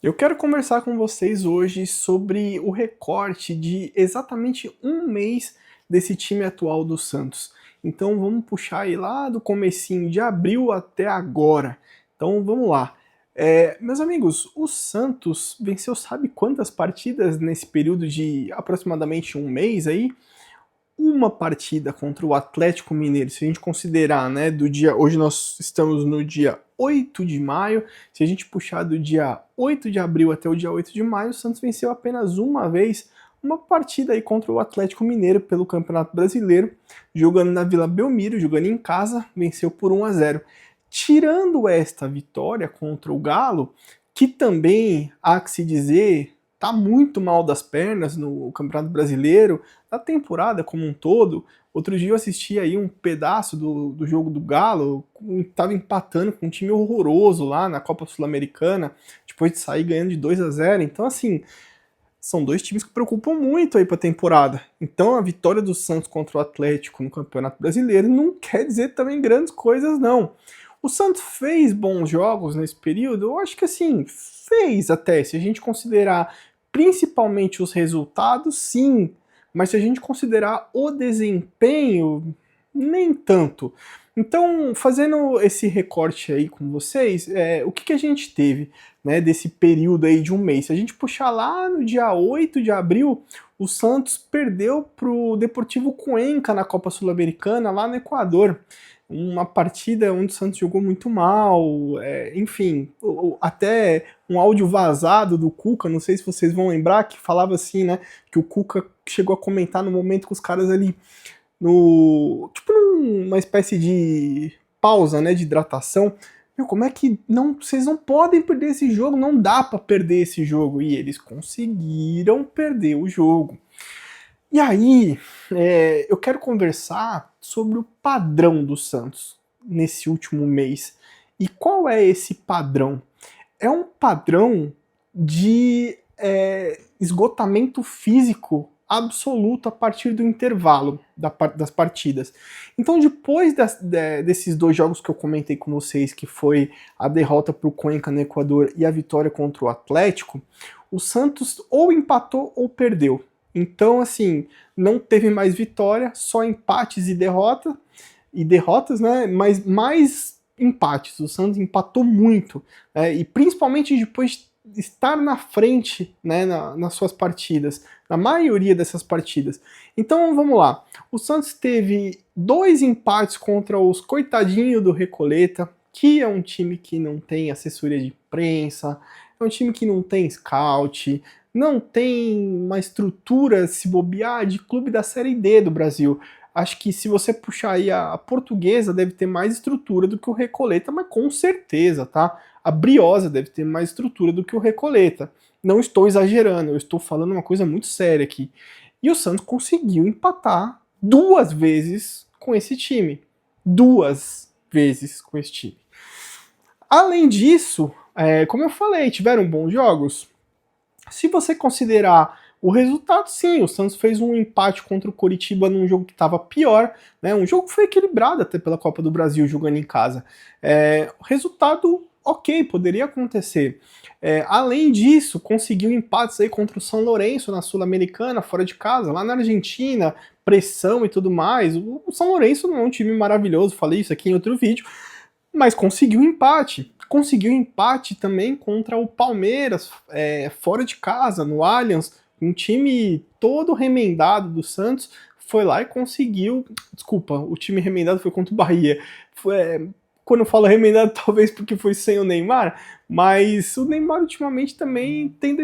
Eu quero conversar com vocês hoje sobre o recorte de exatamente um mês desse time atual do Santos. Então vamos puxar aí lá do comecinho de abril até agora. Então vamos lá. Meus amigos, o Santos venceu sabe quantas partidas nesse período de aproximadamente um mês aí? Uma partida contra o Atlético Mineiro, se a gente considerar, né, do dia, hoje nós estamos no dia 8 de maio, se a gente puxar do dia 8 de abril até o dia 8 de maio, o Santos venceu apenas uma vez uma partida aí contra o Atlético Mineiro pelo Campeonato Brasileiro, jogando na Vila Belmiro, jogando em casa, venceu por 1-0. Tirando esta vitória contra o Galo, que também, há que se dizer, tá muito mal das pernas no Campeonato Brasileiro, na temporada como um todo. Outro dia eu assisti aí um pedaço do jogo do Galo, tava empatando com um time horroroso lá na Copa Sul-Americana, depois de sair ganhando de 2-0. Então, assim, são dois times que preocupam muito aí pra temporada. Então, a vitória do Santos contra o Atlético no Campeonato Brasileiro não quer dizer também grandes coisas, não. O Santos fez bons jogos nesse período? Eu acho que assim, fez até, se a gente considerar principalmente os resultados, sim. Mas se a gente considerar o desempenho, nem tanto. Então, fazendo esse recorte aí com vocês, o que a gente teve, né, desse período aí de um mês? Se a gente puxar lá no dia 8 de abril, o Santos perdeu para o Deportivo Cuenca na Copa Sul-Americana, lá no Equador. Uma partida onde o Santos jogou muito mal, enfim, até um áudio vazado do Cuca, não sei se vocês vão lembrar, que falava assim, né, que o Cuca chegou a comentar no momento com os caras ali tipo numa espécie de pausa, né, de hidratação. Meu, como é que vocês não podem perder esse jogo, não dá pra perder esse jogo. E eles conseguiram perder o jogo. E aí, eu quero conversar sobre o padrão do Santos nesse último mês. E qual é esse padrão? É um padrão de esgotamento físico absoluto a partir do intervalo das partidas. Então, depois desses dois jogos que eu comentei com vocês, que foi a derrota para o Cuenca no Equador e a vitória contra o Atlético, o Santos ou empatou ou perdeu. Então, assim, não teve mais vitória, só empates e derrotas, né? Mas mais empates. O Santos empatou muito, e principalmente depois de estar na frente, né, nas suas partidas, na maioria dessas partidas. Então vamos lá. O Santos teve 2 empates contra os coitadinhos do Recoleta, que é um time que não tem assessoria de imprensa, é um time que não tem scout, não tem uma estrutura, se bobear, de clube da Série D do Brasil. Acho que se você puxar aí a Portuguesa, deve ter mais estrutura do que o Recoleta, mas com certeza, tá? A Briosa deve ter mais estrutura do que o Recoleta. Não estou exagerando, eu estou falando uma coisa muito séria aqui. E o Santos conseguiu empatar 2 vezes com esse time. 2 vezes com esse time. Além disso, como eu falei, tiveram bons jogos. Se você considerar o resultado, sim, o Santos fez um empate contra o Coritiba num jogo que estava pior, né? Um jogo que foi equilibrado até pela Copa do Brasil jogando em casa. O resultado, ok, poderia acontecer. Além disso, conseguiu empates aí contra o São Lourenço na Sul-Americana, fora de casa, lá na Argentina, pressão e tudo mais. O São Lourenço não é um time maravilhoso, falei isso aqui em outro vídeo, mas conseguiu um empate. Conseguiu empate também contra o Palmeiras, fora de casa, no Allianz, um time todo remendado do Santos, foi lá e conseguiu. Desculpa, o time remendado foi contra o Bahia. Quando eu falo remendado, talvez porque foi sem o Neymar, mas o Neymar ultimamente também tem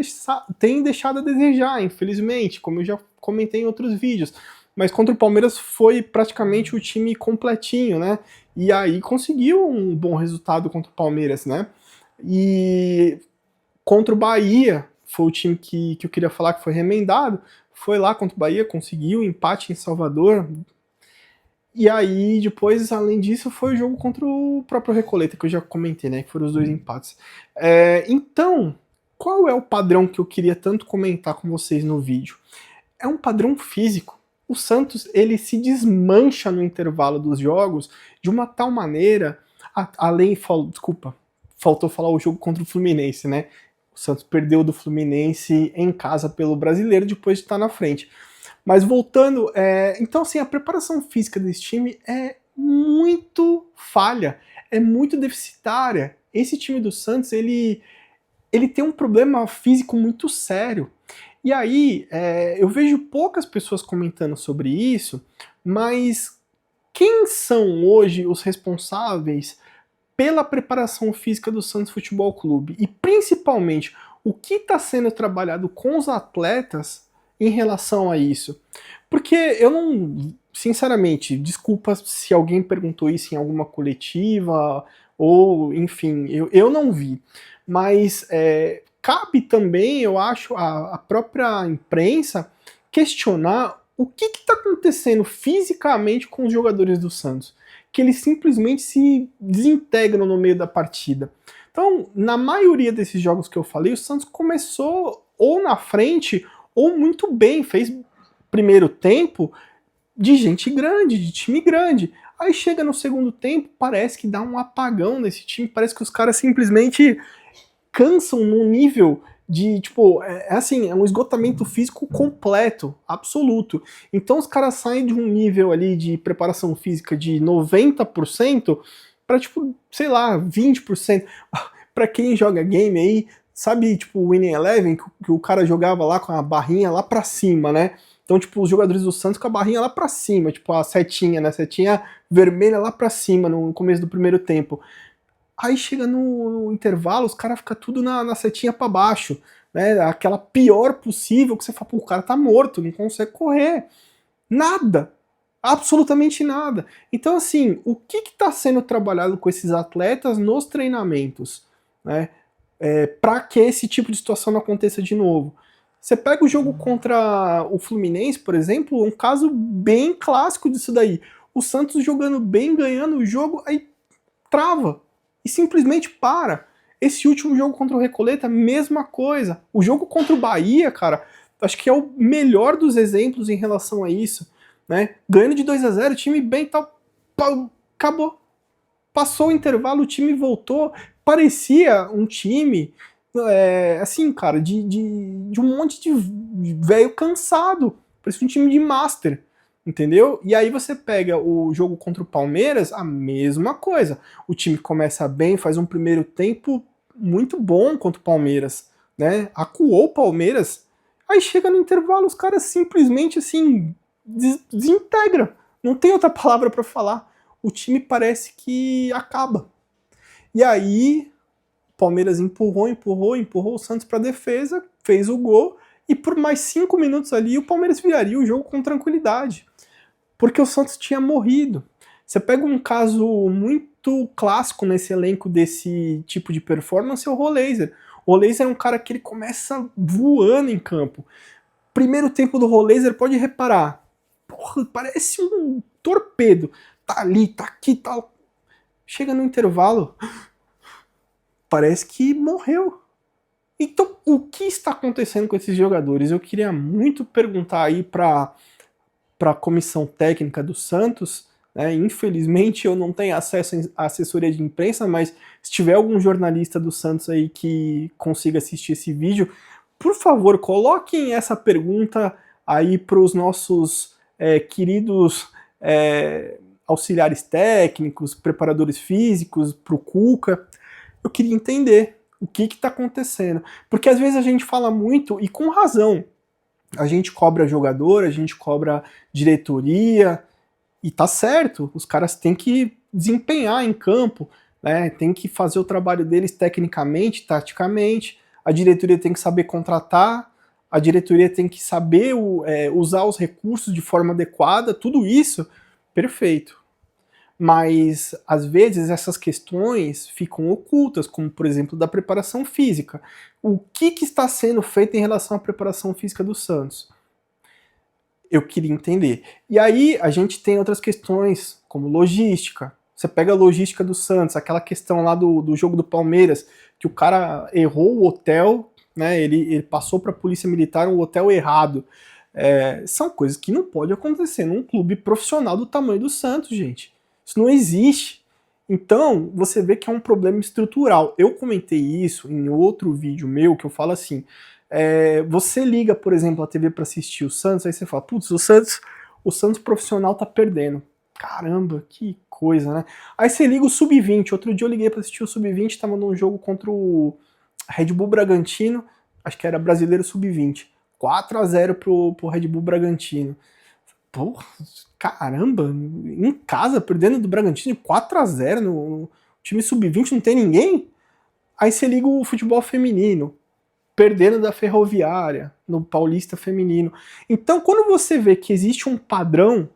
deixado a desejar, infelizmente, como eu já comentei em outros vídeos. Mas contra o Palmeiras foi praticamente o time completinho, né? E aí conseguiu um bom resultado contra o Palmeiras, né? E contra o Bahia, foi o time que eu queria falar que foi remendado, foi lá contra o Bahia, conseguiu empate em Salvador. E aí, depois, além disso, foi o jogo contra o próprio Recoleta, que eu já comentei, né? Que foram os 2 empates. Então, qual é o padrão que eu queria tanto comentar com vocês no vídeo? É um padrão físico. O Santos, ele se desmancha no intervalo dos jogos de uma tal maneira, faltou falar o jogo contra o Fluminense, né? O Santos perdeu do Fluminense em casa pelo Brasileiro depois de estar na frente. Mas voltando, então assim, a preparação física desse time é muito falha, é muito deficitária. Esse time do Santos, ele tem um problema físico muito sério. E aí, eu vejo poucas pessoas comentando sobre isso, mas quem são hoje os responsáveis pela preparação física do Santos Futebol Clube? E principalmente, o que está sendo trabalhado com os atletas em relação a isso? Porque eu não, sinceramente, desculpa se alguém perguntou isso em alguma coletiva, ou enfim, eu não vi. Mas cabe também, eu acho, a própria imprensa questionar o que está acontecendo fisicamente com os jogadores do Santos, que eles simplesmente se desintegram no meio da partida. Então, na maioria desses jogos que eu falei, o Santos começou ou na frente ou muito bem, fez primeiro tempo de gente grande, de time grande. Aí chega no segundo tempo, parece que dá um apagão nesse time, parece que os caras simplesmente cansam num nível de, tipo, assim, é um esgotamento físico completo, absoluto. Então os caras saem de um nível ali de preparação física de 90% para, tipo, sei lá, 20%. Para quem joga game aí, sabe, tipo, o Winning Eleven, que o cara jogava lá com a barrinha lá pra cima, né? Então, tipo, os jogadores do Santos com a barrinha lá pra cima, tipo, a setinha, né? Setinha vermelha lá pra cima no começo do primeiro tempo. Aí chega no intervalo, os caras ficam tudo na setinha para baixo, né? Aquela pior possível que você fala, pô, o cara tá morto, não consegue correr. Nada. Absolutamente nada. Então, assim, o que está sendo trabalhado com esses atletas nos treinamentos, né? Para que esse tipo de situação não aconteça de novo? Você pega o jogo contra o Fluminense, por exemplo, um caso bem clássico disso daí. O Santos jogando bem, ganhando o jogo, aí trava e simplesmente para. Esse último jogo contra o Recoleta, mesma coisa. O jogo contra o Bahia, cara, acho que é o melhor dos exemplos em relação a isso, né? Ganhando de 2-0, o time bem tal, acabou. Passou o intervalo, o time voltou, parecia um time, assim, cara, de um monte de velho cansado, parecia um time de master, entendeu? E aí você pega o jogo contra o Palmeiras, a mesma coisa. O time começa bem, faz um primeiro tempo muito bom contra o Palmeiras, né? Acuou o Palmeiras, aí chega no intervalo, os caras simplesmente, assim, desintegram. Não tem outra palavra para falar. O time parece que acaba. E aí, o Palmeiras empurrou o Santos para defesa, fez o gol, e por mais 5 minutos ali, o Palmeiras viraria o jogo com tranquilidade. Porque o Santos tinha morrido. Você pega um caso muito clássico nesse elenco desse tipo de performance, é o Roleiser. O Roleiser é um cara que ele começa voando em campo. Primeiro tempo do Roleiser, pode reparar, porra, parece um torpedo. Tá ali, tá aqui, tal. Chega no intervalo, parece que morreu. Então, o que está acontecendo com esses jogadores? Eu queria muito perguntar aí para a comissão técnica do Santos, né? Infelizmente eu não tenho acesso à assessoria de imprensa, mas se tiver algum jornalista do Santos aí que consiga assistir esse vídeo, por favor, coloquem essa pergunta aí para os nossos queridos auxiliares técnicos, preparadores físicos, para o Cuca. Eu queria entender o que está acontecendo. Porque às vezes a gente fala muito, e com razão, a gente cobra jogador, a gente cobra diretoria, e tá certo, os caras têm que desempenhar em campo, né? Tem que fazer o trabalho deles tecnicamente, taticamente, a diretoria tem que saber contratar, a diretoria tem que saber usar os recursos de forma adequada, tudo isso, perfeito. Mas, às vezes, essas questões ficam ocultas, como, por exemplo, da preparação física. O que está sendo feito em relação à preparação física do Santos? Eu queria entender. E aí, a gente tem outras questões, como logística. Você pega a logística do Santos, aquela questão lá do jogo do Palmeiras, que o cara errou o hotel, né? Ele passou para a polícia militar um hotel errado. São coisas que não pode acontecer num clube profissional do tamanho do Santos, gente. Isso não existe. Então, você vê que é um problema estrutural. Eu comentei isso em outro vídeo meu, que eu falo assim, você liga, por exemplo, a TV para assistir o Santos, aí você fala, putz, o Santos profissional tá perdendo. Caramba, que coisa, né? Aí você liga o Sub-20, outro dia eu liguei para assistir o Sub-20, tava num jogo contra o Red Bull Bragantino, acho que era Brasileiro Sub-20, 4-0 pro Red Bull Bragantino. Porra, caramba, em casa, perdendo do Bragantino de 4-0 no time Sub-20, não tem ninguém? Aí você liga o futebol feminino, perdendo da Ferroviária, no Paulista Feminino. Então, quando você vê que existe um padrão,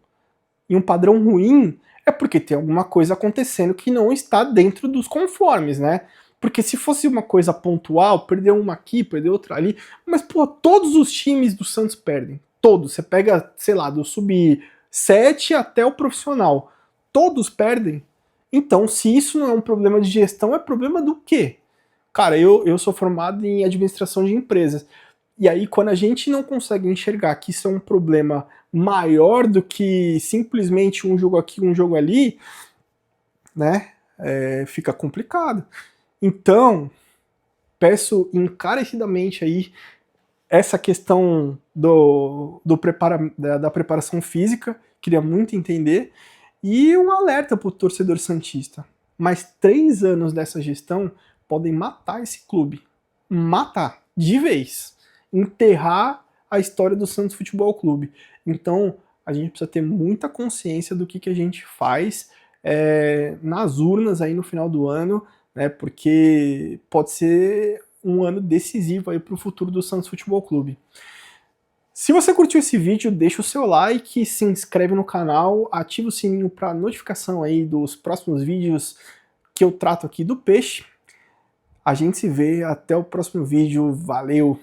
e um padrão ruim, é porque tem alguma coisa acontecendo que não está dentro dos conformes, né? Porque se fosse uma coisa pontual, perdeu uma aqui, perdeu outra ali, mas, pô, todos os times do Santos perdem. Todos. Você pega, sei lá, do sub-7 até o profissional. Todos perdem. Então, se isso não é um problema de gestão, é problema do quê? Cara, eu sou formado em administração de empresas. E aí, quando a gente não consegue enxergar que isso é um problema maior do que simplesmente um jogo aqui, um jogo ali, né, fica complicado. Então, peço encarecidamente aí essa questão da preparação física, queria muito entender, e um alerta para o torcedor santista. Mais 3 anos dessa gestão podem matar esse clube. Matar, de vez. Enterrar a história do Santos Futebol Clube. Então, a gente precisa ter muita consciência do que a gente faz nas urnas aí no final do ano, né, porque pode ser um ano decisivo aí para o futuro do Santos Futebol Clube. Se você curtiu esse vídeo, deixa o seu like, se inscreve no canal, ativa o sininho para notificação aí dos próximos vídeos que eu trato aqui do peixe. A gente se vê, até o próximo vídeo, valeu!